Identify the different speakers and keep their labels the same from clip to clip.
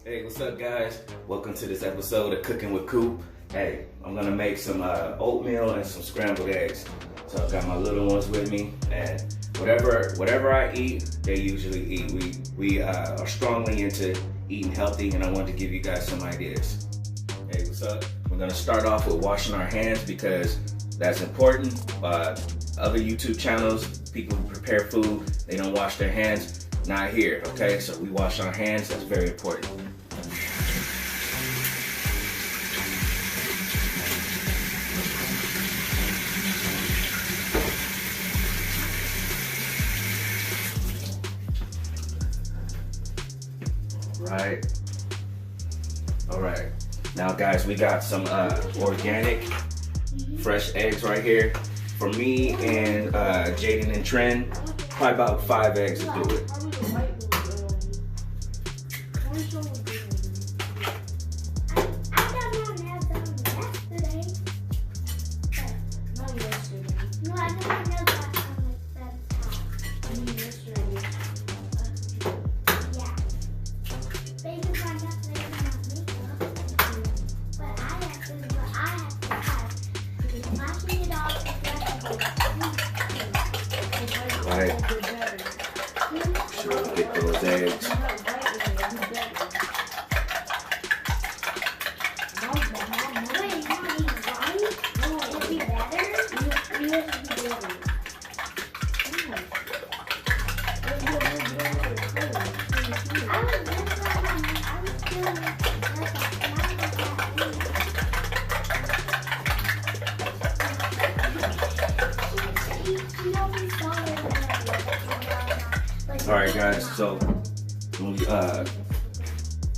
Speaker 1: Hey, what's up guys? Welcome to this episode of Cooking with Coop. Hey, I'm gonna make some oatmeal and some scrambled eggs. So I've got my little ones with me, and whatever I eat, they usually eat. We are strongly into eating healthy, and I wanted to give you guys some ideas. Hey, what's up? We're gonna start off with washing our hands because that's important. Other YouTube channels, people who prepare food, they don't wash their hands. Not here, okay? So we wash our hands, that's very important. All right. Now guys, we got some organic, fresh eggs right here. For me and Jaden and Trent, probably about 5 eggs to do it. Right. Sure, get those eggs. Alright guys, so when we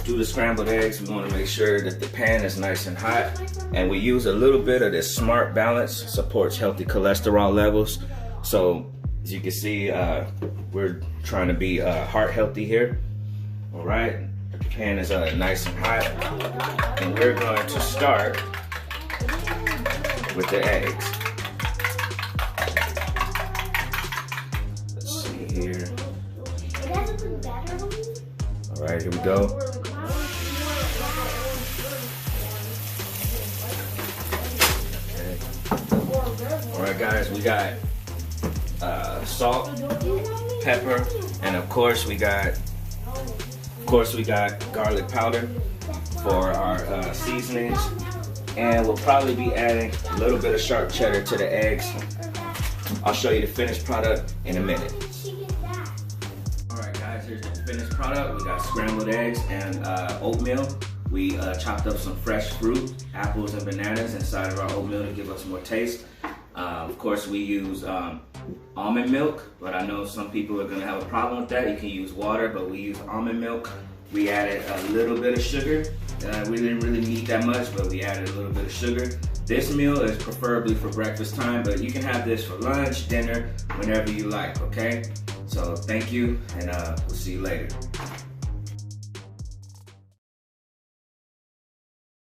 Speaker 1: do the scrambled eggs, we want to make sure that the pan is nice and hot, and we use a little bit of this Smart Balance, supports healthy cholesterol levels. So as you can see, we're trying to be heart healthy here. Alright, the pan is nice and hot, and we're going to start with the eggs. Let's see here. All right, here we go. Okay. All right, guys, we got salt, pepper, and of course we got garlic powder for our seasonings, and we'll probably be adding a little bit of sharp cheddar to the eggs. I'll show you the finished product in a minute. Here's the finished product. We got scrambled eggs and oatmeal. We chopped up some fresh fruit, apples and bananas inside of our oatmeal to give us more taste. Of course, we use almond milk, but I know some people are going to have a problem with that. You can use water, but we use almond milk. We added a little bit of sugar. We didn't really need that much, but we added a little bit of sugar. This meal is preferably for breakfast time, but you can have this for lunch, dinner, whenever you like, okay? So thank you, and we'll see you later.